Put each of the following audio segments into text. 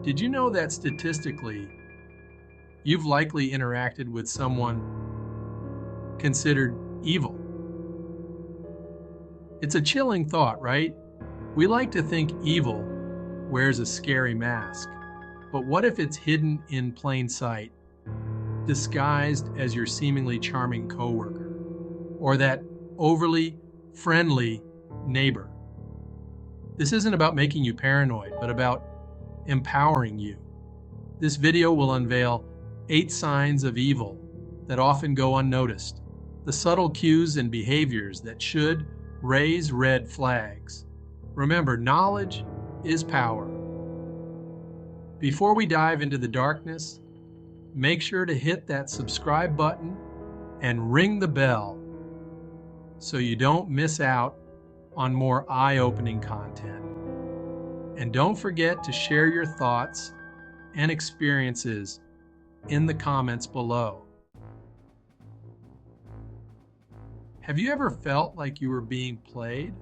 Did you know that statistically, you've likely interacted with someone considered evil? It's a chilling thought, right? We like to think evil wears a scary mask, but what if it's hidden in plain sight, disguised as your seemingly charming coworker or that overly friendly neighbor? This isn't about making you paranoid, but about empowering you. This video will unveil 8 signs of evil that often go unnoticed, the subtle cues and behaviors that should raise red flags. Remember, knowledge is power. Before we dive into the darkness, make sure to hit that subscribe button and ring the bell so you don't miss out on more eye-opening content. And don't forget to share your thoughts and experiences in the comments below. Have you ever felt like you were being played?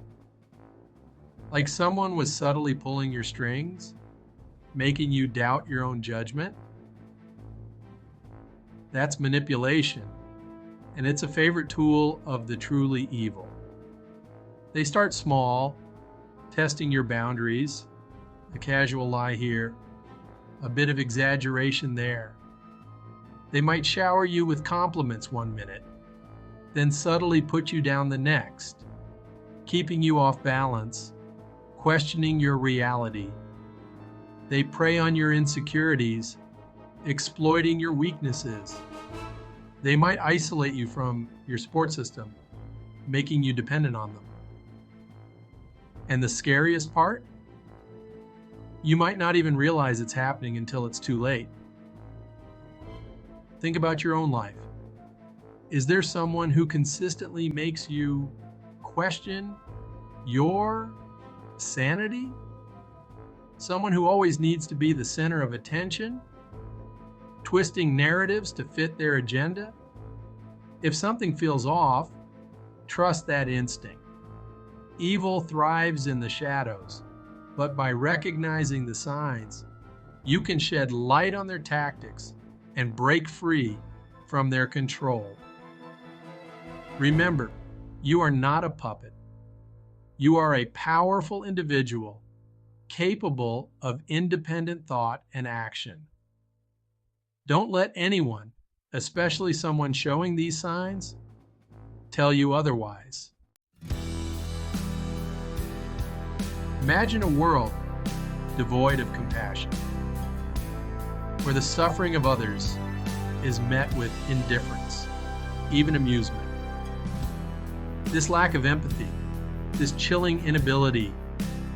Like someone was subtly pulling your strings, making you doubt your own judgment? That's manipulation, and it's a favorite tool of the truly evil. They start small, testing your boundaries, a casual lie here, a bit of exaggeration there. They might shower you with compliments one minute, then subtly put you down the next, keeping you off balance, questioning your reality. They prey on your insecurities, exploiting your weaknesses. They might isolate you from your support system, making you dependent on them. And the scariest part? You might not even realize it's happening until it's too late. Think about your own life. Is there someone who consistently makes you question your sanity? Someone who always needs to be the center of attention, twisting narratives to fit their agenda? If something feels off, trust that instinct. Evil thrives in the shadows, but by recognizing the signs, you can shed light on their tactics and break free from their control. Remember, you are not a puppet. You are a powerful individual, capable of independent thought and action. Don't let anyone, especially someone showing these signs, tell you otherwise. Imagine a world devoid of compassion, where the suffering of others is met with indifference, even amusement. This lack of empathy, this chilling inability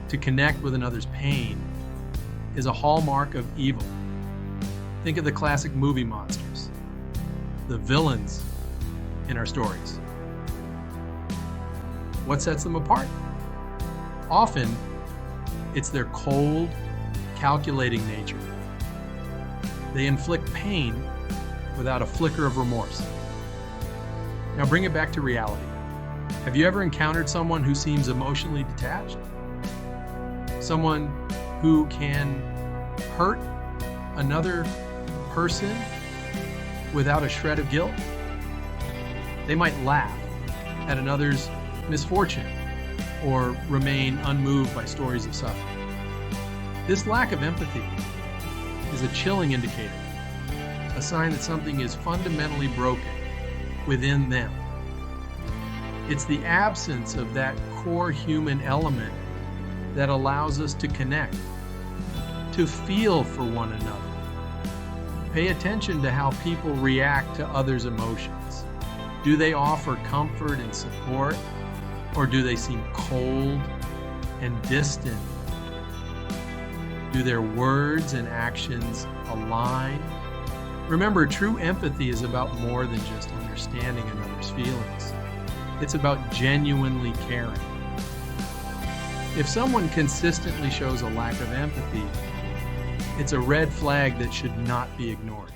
to connect with another's pain, is a hallmark of evil. Think of the classic movie monsters, the villains in our stories. What sets them apart? Often, it's their cold, calculating nature. They inflict pain without a flicker of remorse. Now bring it back to reality. Have you ever encountered someone who seems emotionally detached? Someone who can hurt another person without a shred of guilt? They might laugh at another's misfortune or remain unmoved by stories of suffering. This lack of empathy is a chilling indicator, a sign that something is fundamentally broken within them. It's the absence of that core human element that allows us to connect, to feel for one another. Pay attention to how people react to others' emotions. Do they offer comfort and support, or do they seem cold and distant? Do their words and actions align? Remember, true empathy is about more than just understanding another's feelings. It's about genuinely caring. If someone consistently shows a lack of empathy, it's a red flag that should not be ignored.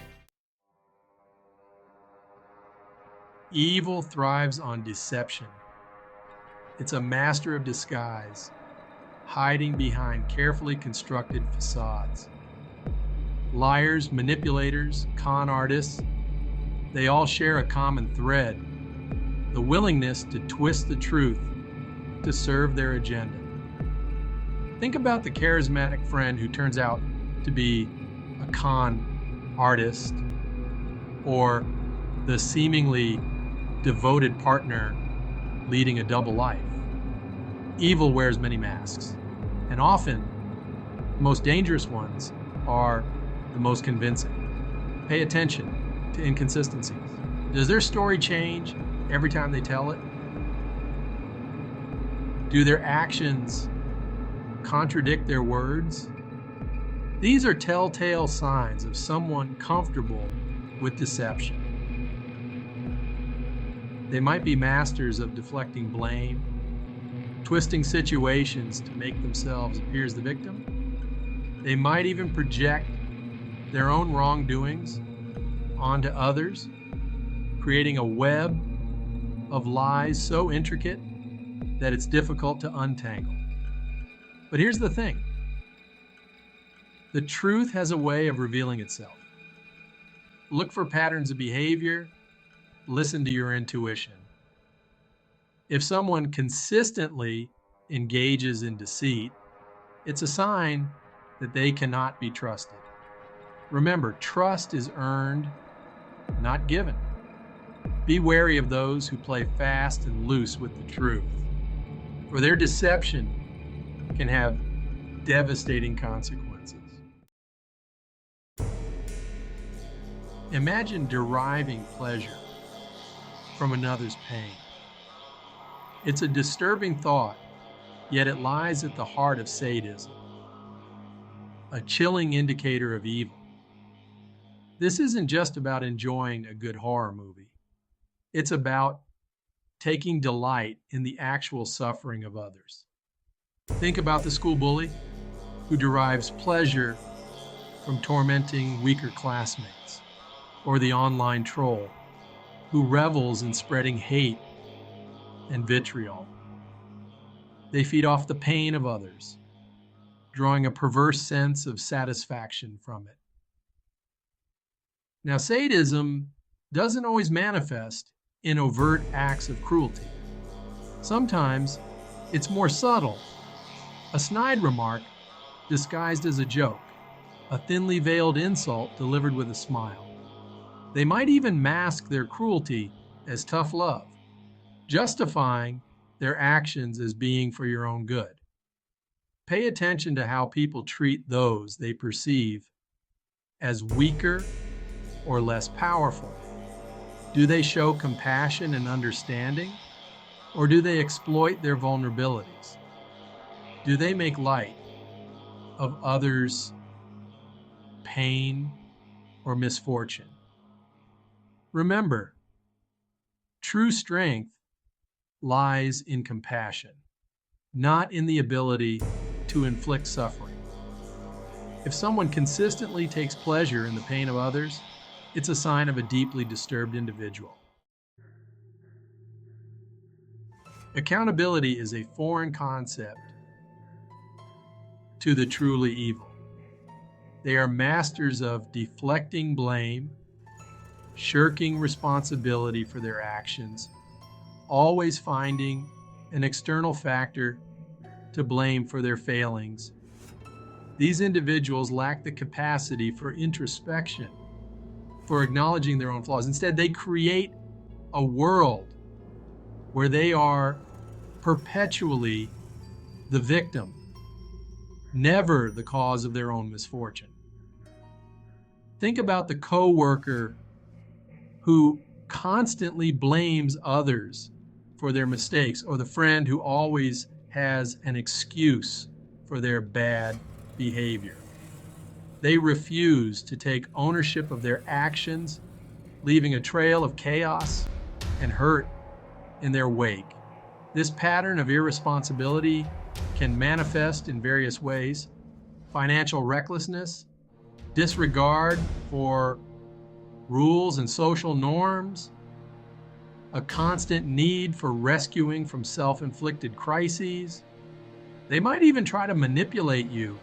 Evil thrives on deception. It's a master of disguise, hiding behind carefully constructed facades. Liars, manipulators, con artists, they all share a common thread: the willingness to twist the truth to serve their agenda. Think about the charismatic friend who turns out to be a con artist, or the seemingly devoted partner leading a double life. Evil wears many masks, and often the most dangerous ones are the most convincing. Pay attention to inconsistencies. Does their story change every time they tell it? Do their actions contradict their words? These are telltale signs of someone comfortable with deception. They might be masters of deflecting blame, twisting situations to make themselves appear as the victim. They might even project their own wrongdoings onto others, creating a web of lies so intricate that it's difficult to untangle. But here's the thing: the truth has a way of revealing itself. Look for patterns of behavior, listen to your intuition. If someone consistently engages in deceit, it's a sign that they cannot be trusted. Remember, trust is earned, not given. Be wary of those who play fast and loose with the truth, for their deception can have devastating consequences. Imagine deriving pleasure from another's pain. It's a disturbing thought, yet it lies at the heart of sadism, a chilling indicator of evil. This isn't just about enjoying a good horror movie. It's about taking delight in the actual suffering of others. Think about the school bully who derives pleasure from tormenting weaker classmates, or the online troll who revels in spreading hate and vitriol. They feed off the pain of others, drawing a perverse sense of satisfaction from it. Now, sadism doesn't always manifest in overt acts of cruelty. Sometimes it's more subtle: a snide remark disguised as a joke, a thinly veiled insult delivered with a smile. They might even mask their cruelty as tough love, justifying their actions as being for your own good. Pay attention to how people treat those they perceive as weaker or less powerful. Do they show compassion and understanding, or do they exploit their vulnerabilities? Do they make light of others' pain or misfortune? Remember, true strength lies in compassion, not in the ability to inflict suffering. If someone consistently takes pleasure in the pain of others, it's a sign of a deeply disturbed individual. Accountability is a foreign concept to the truly evil. They are masters of deflecting blame, shirking responsibility for their actions, always finding an external factor to blame for their failings. These individuals lack the capacity for introspection, for acknowledging their own flaws. Instead, they create a world where they are perpetually the victim, never the cause of their own misfortune. Think about the coworker who constantly blames others for their mistakes, or the friend who always has an excuse for their bad behavior. They refuse to take ownership of their actions, leaving a trail of chaos and hurt in their wake. This pattern of irresponsibility can manifest in various ways: financial recklessness, disregard for rules and social norms, a constant need for rescuing from self-inflicted crises. They might even try to manipulate you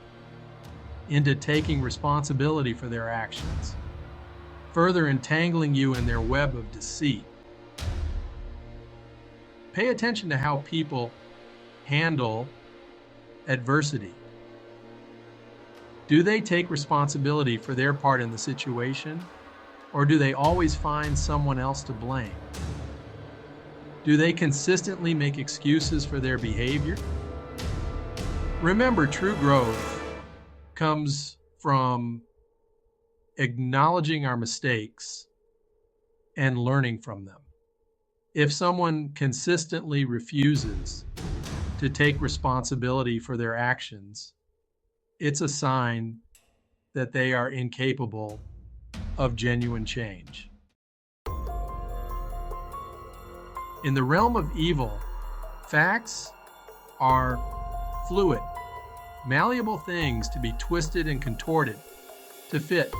into taking responsibility for their actions, further entangling you in their web of deceit. Pay attention to how people handle adversity. Do they take responsibility for their part in the situation, or do they always find someone else to blame? Do they consistently make excuses for their behavior? Remember, true growth comes from acknowledging our mistakes and learning from them. If someone consistently refuses to take responsibility for their actions, it's a sign that they are incapable of genuine change. In the realm of evil, facts are fluid, malleable things to be twisted and contorted to fit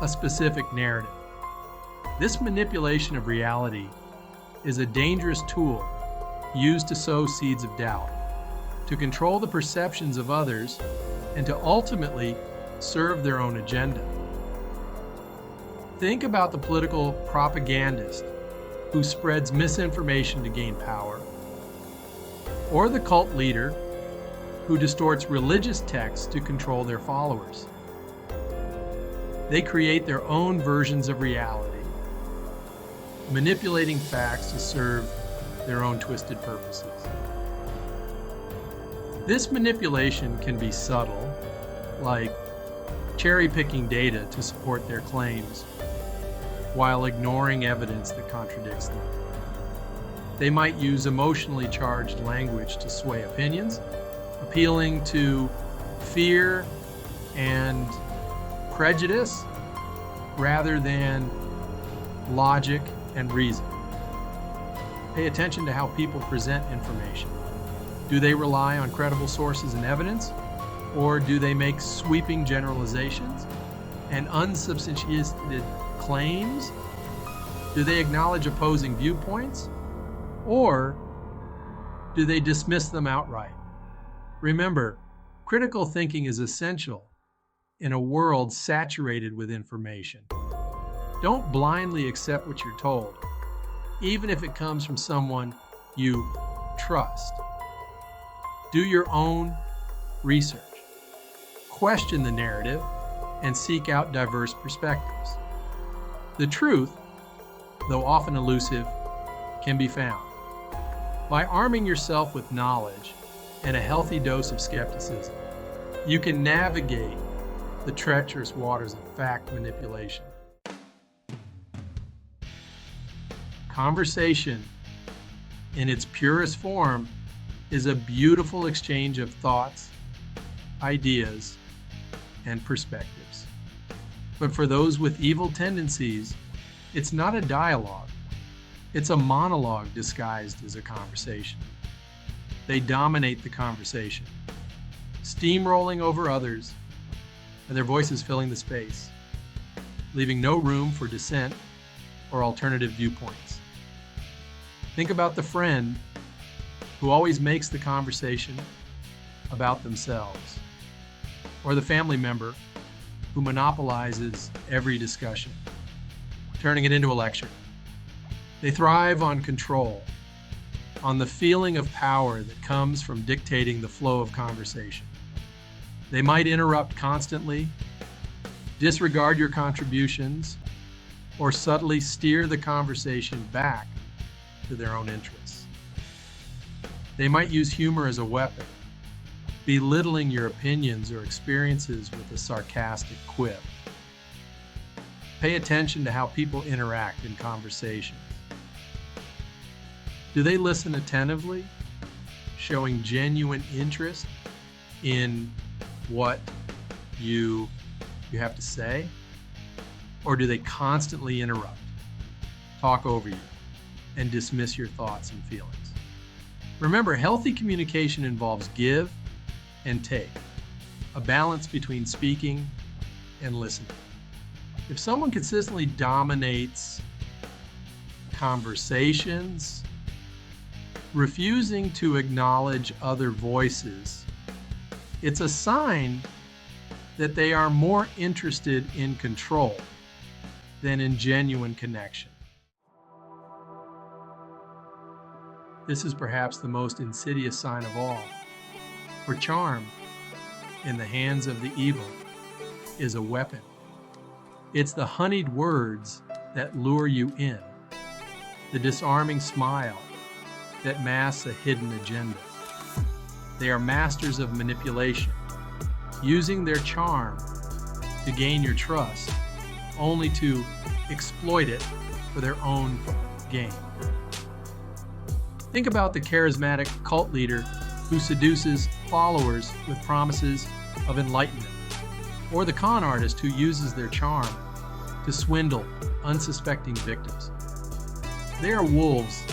a specific narrative. This manipulation of reality is a dangerous tool used to sow seeds of doubt, to control the perceptions of others, and to ultimately serve their own agenda. Think about the political propagandist who spreads misinformation to gain power, or the cult leader who distorts religious texts to control their followers. They create their own versions of reality, manipulating facts to serve their own twisted purposes. This manipulation can be subtle, like cherry-picking data to support their claims, while ignoring evidence that contradicts them. They might use emotionally charged language to sway opinions, appealing to fear and prejudice rather than logic and reason. Pay attention to how people present information. Do they rely on credible sources and evidence, or do they make sweeping generalizations and unsubstantiated claims? Do they acknowledge opposing viewpoints, or do they dismiss them outright? Remember, critical thinking is essential in a world saturated with information. Don't blindly accept what you're told, even if it comes from someone you trust. Do your own research. Question the narrative and seek out diverse perspectives. The truth, though often elusive, can be found. By arming yourself with knowledge and a healthy dose of skepticism, you can navigate the treacherous waters of fact manipulation. Conversation, in its purest form, is a beautiful exchange of thoughts, ideas, and perspectives. But for those with evil tendencies, it's not a dialogue. It's a monologue disguised as a conversation. They dominate the conversation, steamrolling over others, and their voices filling the space, leaving no room for dissent or alternative viewpoints. Think about the friend who always makes the conversation about themselves, or the family member who monopolizes every discussion, turning it into a lecture. They thrive on control, on the feeling of power that comes from dictating the flow of conversation. They might interrupt constantly, disregard your contributions, or subtly steer the conversation back to their own interests. They might use humor as a weapon, belittling your opinions or experiences with a sarcastic quip. Pay attention to how people interact in conversations. Do they listen attentively, showing genuine interest in what you have to say? Or do they constantly interrupt, talk over you, and dismiss your thoughts and feelings? Remember, healthy communication involves give and take, a balance between speaking and listening. If someone consistently dominates conversations, refusing to acknowledge other voices, it's a sign that they are more interested in control than in genuine connection. This is perhaps the most insidious sign of all, for charm, in the hands of the evil, is a weapon. It's the honeyed words that lure you in, the disarming smile that masks a hidden agenda. They are masters of manipulation, using their charm to gain your trust, only to exploit it for their own gain. Think about the charismatic cult leader who seduces followers with promises of enlightenment, or the con artist who uses their charm to swindle unsuspecting victims. They are wolves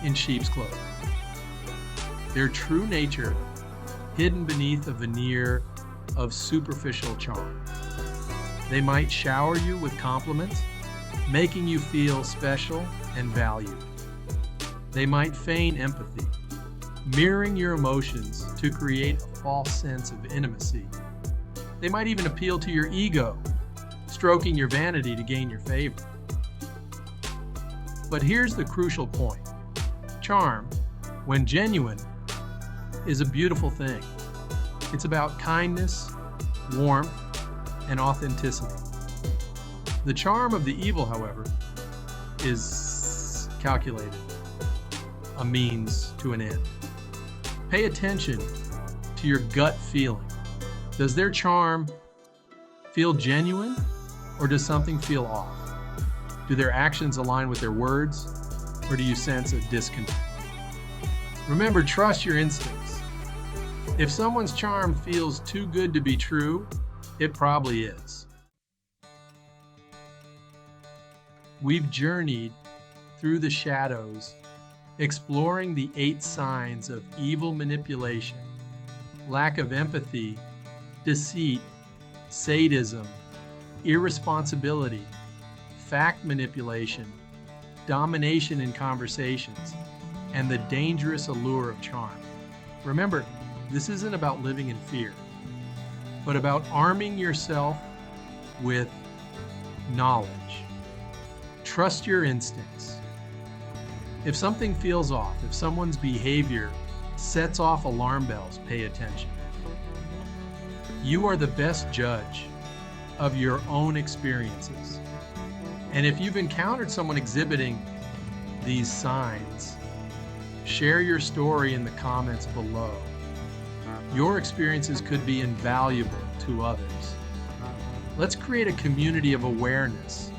in sheep's clothing. Their true nature hidden beneath a veneer of superficial charm. They might shower you with compliments, making you feel special and valued. They might feign empathy, mirroring your emotions to create a false sense of intimacy. They might even appeal to your ego, stroking your vanity to gain your favor. But here's the crucial point. Charm, when genuine, is a beautiful thing. It's about kindness, warmth, and authenticity. The charm of the evil, however, is calculated, a means to an end. Pay attention to your gut feeling. Does their charm feel genuine, or does something feel off? Do their actions align with their words, or do you sense a disconnect? Remember, trust your instincts. If someone's charm feels too good to be true, it probably is. We've journeyed through the shadows, exploring the 8 signs of evil manipulation, lack of empathy, deceit, sadism, irresponsibility, fact manipulation, domination in conversations, and the dangerous allure of charm. Remember, this isn't about living in fear, but about arming yourself with knowledge. Trust your instincts. If something feels off, if someone's behavior sets off alarm bells, pay attention. You are the best judge of your own experiences. And if you've encountered someone exhibiting these signs, share your story in the comments below. Your experiences could be invaluable to others. Let's create a community of awareness,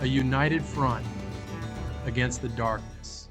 a united front against the darkness.